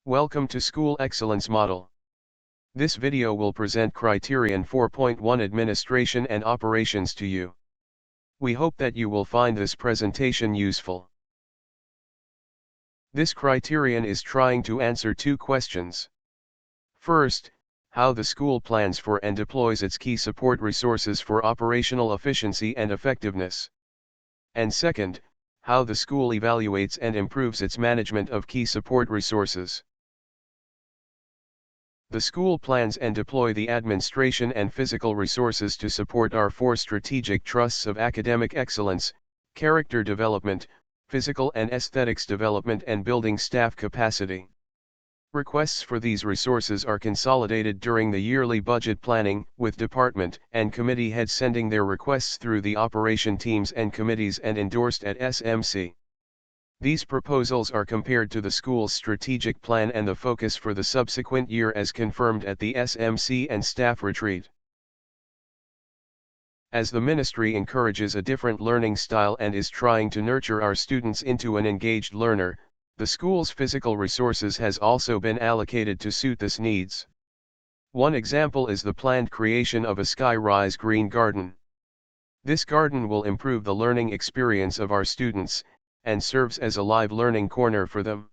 Welcome to School Excellence Model. This video will present Criterion 4.1 Administration and Operations to you. We hope that you will find this presentation useful. This criterion is trying to answer two questions. First, how the school plans for and deploys its key support resources for operational efficiency and effectiveness. And second, how the school evaluates and improves its management of key support resources. The school plans and deploy the administration and physical resources to support our four strategic trusts of academic excellence, character development, physical and aesthetics development, and building staff capacity. Requests for these resources are consolidated during the yearly budget planning, with department and committee heads sending their requests through the operation teams and committees and endorsed at SMC. These proposals are compared to the school's strategic plan and the focus for the subsequent year as confirmed at the SMC and staff retreat. As the ministry encourages a different learning style and is trying to nurture our students into an engaged learner, the school's physical resources has also been allocated to suit this needs. One example is the planned creation of a sky-rise green garden. This garden will improve the learning experience of our students, and serves as a live learning corner for them.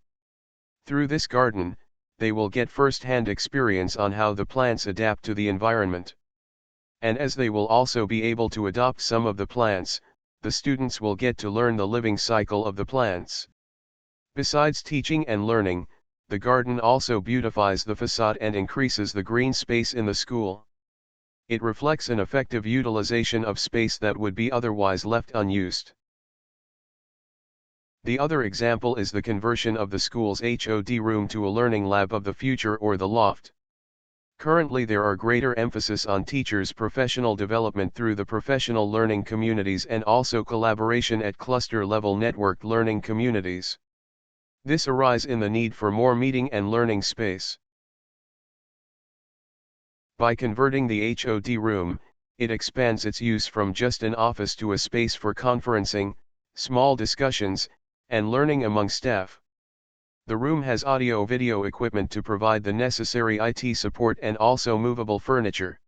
Through this garden, they will get first-hand experience on how the plants adapt to the environment. And as they will also be able to adopt some of the plants, the students will get to learn the living cycle of the plants. Besides teaching and learning, the garden also beautifies the facade and increases the green space in the school. It reflects an effective utilization of space that would be otherwise left unused. The other example is the conversion of the school's HOD room to a learning lab of the future, or the loft. Currently there are greater emphasis on teachers' professional development through the professional learning communities and also collaboration at cluster-level networked learning communities. This arises in the need for more meeting and learning space. By converting the HOD room, it expands its use from just an office to a space for conferencing, small discussions, and learning among staff. The room has audio-video equipment to provide the necessary IT support and also movable furniture,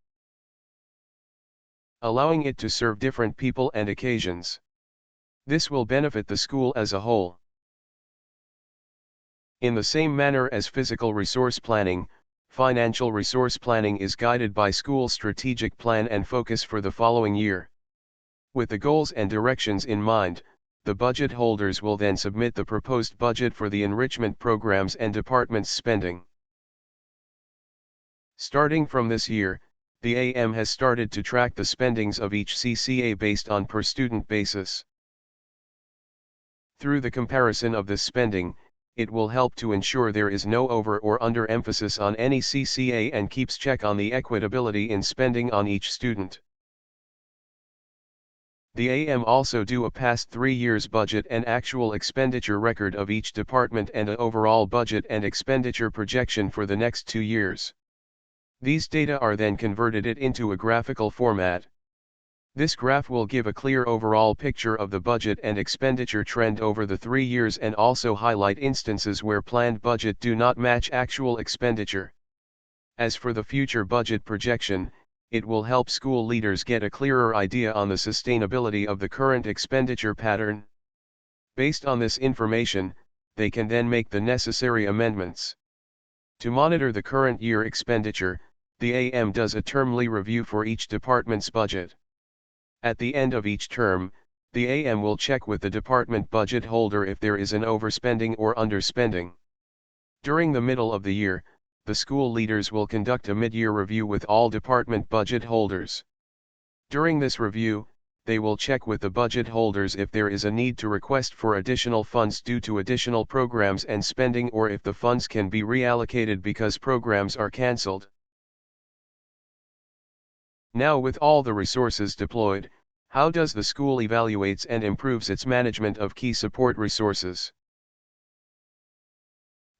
allowing it to serve different people and occasions. This will benefit the school as a whole. In the same manner as physical resource planning, financial resource planning is guided by school strategic plan and focus for the following year. With the goals and directions in mind, the budget holders will then submit the proposed budget for the enrichment programs and departments' spending. Starting from this year, the AM has started to track the spendings of each CCA based on per-student basis. Through the comparison of this spending, it will help to ensure there is no over or under emphasis on any CCA and keeps check on the equitability in spending on each student. The AM also do a past 3 years budget and actual expenditure record of each department and an overall budget and expenditure projection for the next 2 years. These data are then converted into a graphical format. This graph will give a clear overall picture of the budget and expenditure trend over the 3 years and also highlight instances where planned budget do not match actual expenditure. As for the future budget projection, it will help school leaders get a clearer idea on the sustainability of the current expenditure pattern. Based on this information, they can then make the necessary amendments. To monitor the current year expenditure, the AM does a termly review for each department's budget. At the end of each term, the AM will check with the department budget holder if there is an overspending or underspending. During the middle of the year, the school leaders will conduct a mid-year review with all department budget holders. During this review, they will check with the budget holders if there is a need to request for additional funds due to additional programs and spending, or if the funds can be reallocated because programs are cancelled. Now, with all the resources deployed, how does the school evaluates and improves its management of key support resources?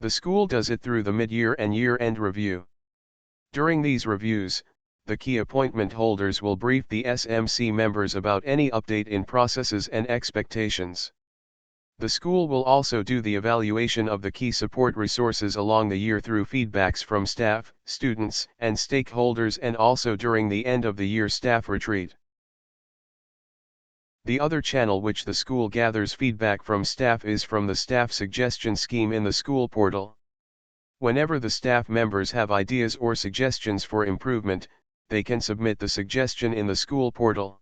The school does it through the mid-year and year-end review. During these reviews, the key appointment holders will brief the SMC members about any update in processes and expectations. The school will also do the evaluation of the key support resources along the year through feedbacks from staff, students, and stakeholders, and also during the end of the year staff retreat. The other channel which the school gathers feedback from staff is from the staff suggestion scheme in the school portal. Whenever the staff members have ideas or suggestions for improvement, they can submit the suggestion in the school portal.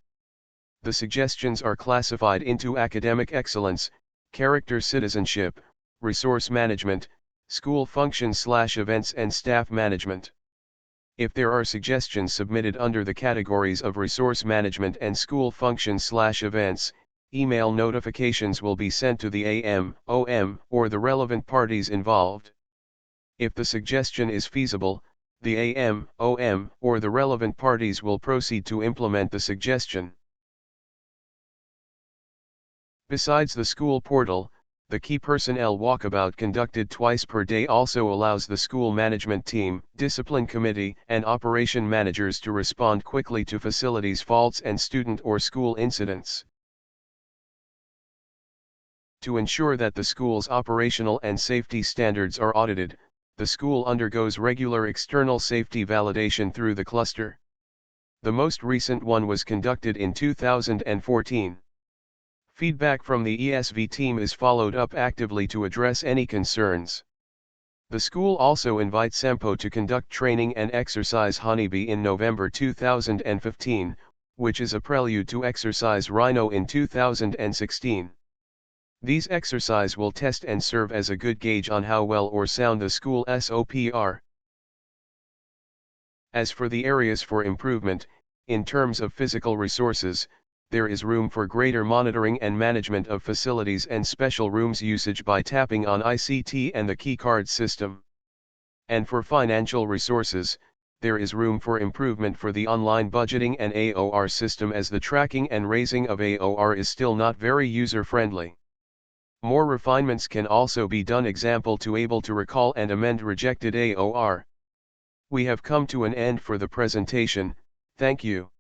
The suggestions are classified into academic excellence, character citizenship, resource management, school functions/events, and staff management. If there are suggestions submitted under the categories of resource management and school functions/events, email notifications will be sent to the AM, OM, or the relevant parties involved. If the suggestion is feasible, the AM, OM, or the relevant parties will proceed to implement the suggestion. Besides the school portal, the Key Personnel Walkabout conducted twice per day also allows the school management team, discipline committee, and operation managers to respond quickly to facilities faults and student or school incidents. To ensure that the school's operational and safety standards are audited, the school undergoes regular external safety validation through the cluster. The most recent one was conducted in 2014. Feedback from the ESV team is followed up actively to address any concerns. The school also invites SEMPO to conduct training and exercise Honeybee in November 2015, which is a prelude to exercise Rhino in 2016. These exercises will test and serve as a good gauge on how well or sound the school SOP are. As for the areas for improvement, in terms of physical resources, there is room for greater monitoring and management of facilities and special rooms usage by tapping on ICT and the keycard system. And for financial resources, there is room for improvement for the online budgeting and AOR system, as the tracking and raising of AOR is still not very user-friendly. More refinements can also be done, example to able to recall and amend rejected AOR. We have come to an end for the presentation. Thank you.